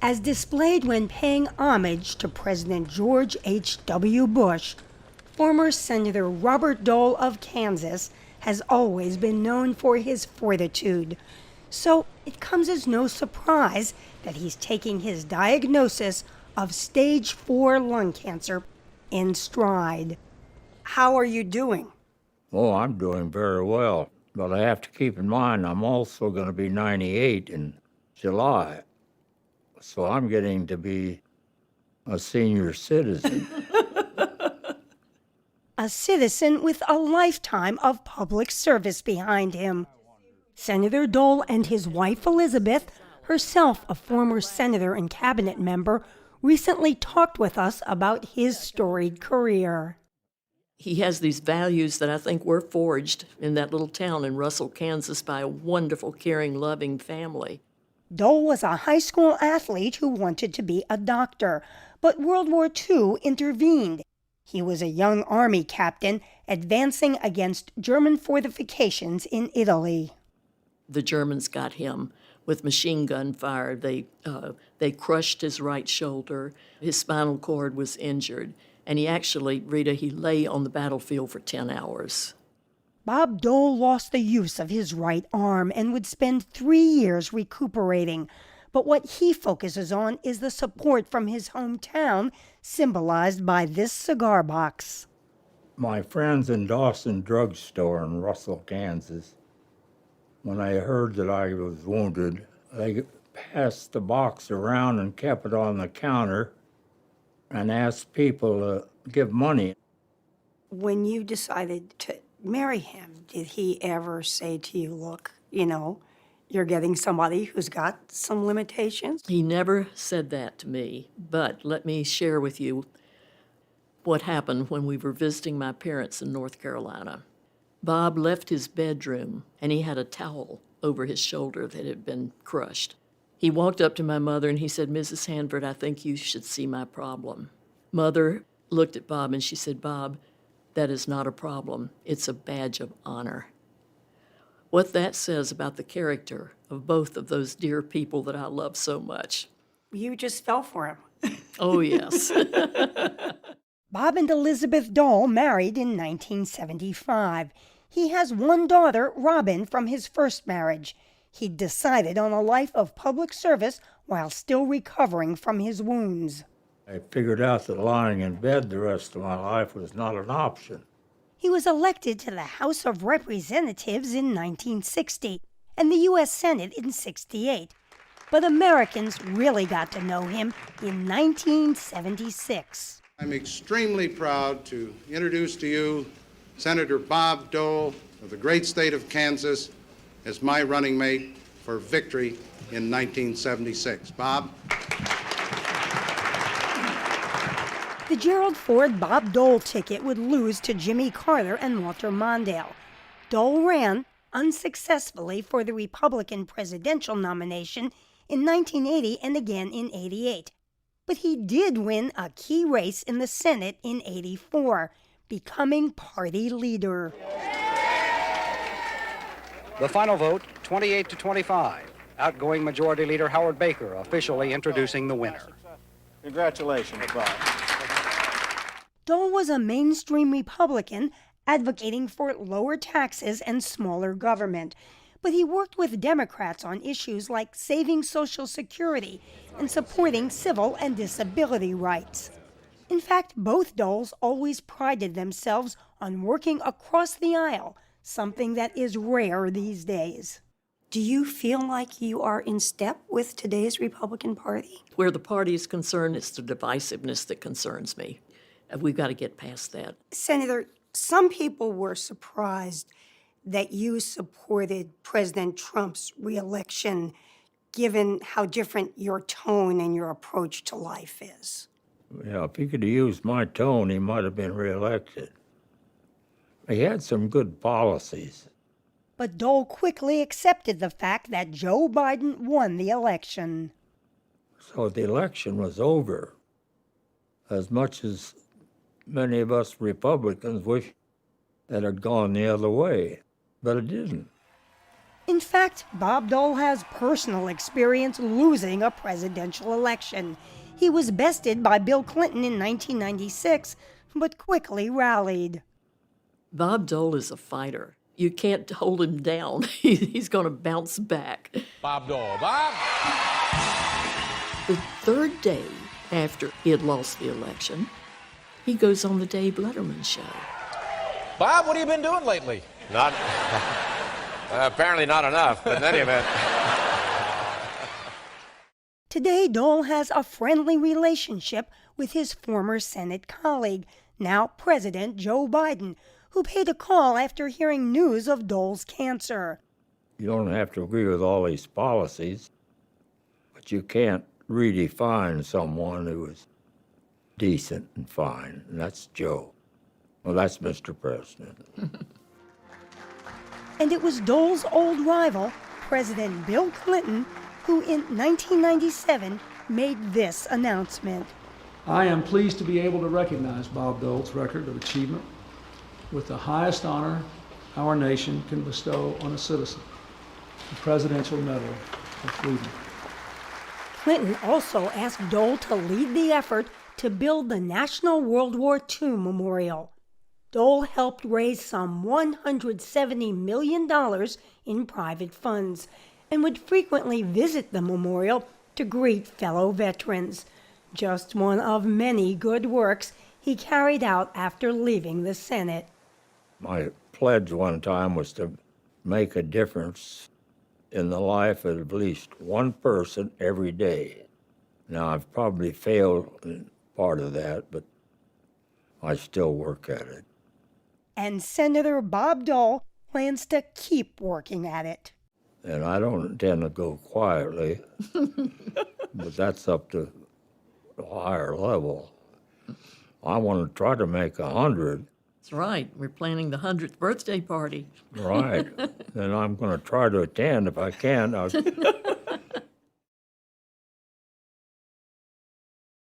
As displayed when paying homage to President George H.W. Bush, former Senator Robert Dole of Kansas has always been known for his fortitude. So it comes as no surprise that he's taking his diagnosis of stage 4 lung cancer in stride. How are you doing? Oh, I'm doing very well, but I have to keep in mind I'm also going to be 98 in July, so I'm getting to be a senior citizen. A citizen with a lifetime of public service behind him. Senator Dole and his wife Elizabeth, herself a former senator and cabinet member, recently talked with us about his storied career. He has these values that I think were forged in that little town in Russell, Kansas by a wonderful, caring, loving family. Dole was a high school athlete who wanted to be a doctor, but World War II intervened. He was a young army captain advancing against German fortifications in Italy. The Germans got him with machine gun fire. They crushed his right shoulder. His spinal cord was injured. And he actually, Rita, he lay on the battlefield for 10 hours. Bob Dole lost the use of his right arm and would spend 3 years recuperating. But what he focuses on is the support from his hometown, symbolized by this cigar box. My friends in Dawson Drug Store in Russell, Kansas, when I heard that I was wounded, they passed the box around and kept it on the counter and asked people to give money. When you decided to marry him, did he ever say to you, look, you're getting somebody who's got some limitations? He never said that to me, but let me share with you what happened when we were visiting my parents in North Carolina. Bob left his bedroom, and he had a towel over his shoulder that had been crushed. He walked up to my mother, and he said, Mrs. Hanford, I think you should see my problem. Mother looked at Bob, and she said, Bob, that is not a problem. It's a badge of honor. What that says about the character of both of those dear people that I love so much. You just fell for him. Oh, yes. Bob and Elizabeth Dole married in 1975. He has one daughter, Robin, from his first marriage. He decided on a life of public service while still recovering from his wounds. I figured out that lying in bed the rest of my life was not an option. He was elected to the House of Representatives in 1960 and the U.S. Senate in 1968. But Americans really got to know him in 1976. I'm extremely proud to introduce to you Senator Bob Dole of the great state of Kansas as my running mate for victory in 1976. Bob? The Gerald Ford Bob Dole ticket would lose to Jimmy Carter and Walter Mondale. Dole ran unsuccessfully for the Republican presidential nomination in 1980 and again in 1988. But he did win a key race in the Senate in 1984, becoming party leader. The final vote, 28-25. Outgoing Majority Leader Howard Baker officially introducing the winner. Congratulations, Bob. Dole was a mainstream Republican advocating for lower taxes and smaller government. But he worked with Democrats on issues like saving Social Security and supporting civil and disability rights. In fact, both Doles always prided themselves on working across the aisle, something that is rare these days. Do you feel like you are in step with today's Republican Party? Where the party is concerned, it's the divisiveness that concerns me. We've got to get past that. Senator, some people were surprised that you supported President Trump's reelection, given how different your tone and your approach to life is. Yeah, if he could have used my tone, he might have been reelected. He had some good policies. But Dole quickly accepted the fact that Joe Biden won the election. So the election was over. As much as many of us Republicans wish that had gone the other way, but it didn't. In fact, Bob Dole has personal experience losing a presidential election. He was bested by Bill Clinton in 1996, but quickly rallied. Bob Dole is a fighter. You can't hold him down. He's going to bounce back. Bob Dole. Bob! The third day after he had lost the election, he goes on the Dave Letterman show. Bob, what have you been doing lately? Not, apparently not enough, but in any event. Today, Dole has a friendly relationship with his former Senate colleague, now President Joe Biden, who paid a call after hearing news of Dole's cancer. You don't have to agree with all these policies, but you can't redefine someone who is decent and fine, and that's Joe. Well, that's Mr. President. And it was Dole's old rival, President Bill Clinton, who in 1997 made this announcement. I am pleased to be able to recognize Bob Dole's record of achievement with the highest honor our nation can bestow on a citizen, the Presidential Medal of Freedom. Clinton also asked Dole to lead the effort to build the National World War II Memorial. Dole helped raise some $170 million in private funds and would frequently visit the memorial to greet fellow veterans. Just one of many good works he carried out after leaving the Senate. My pledge one time was to make a difference in the life of at least one person every day. Now, I've probably failed in part of that, but I still work at it. And Senator Bob Dole plans to keep working at it. And I don't intend to go quietly, but that's up to a higher level. I want to try to make 100. That's right. We're planning the 100th birthday party. Right. And I'm going to try to attend if I can.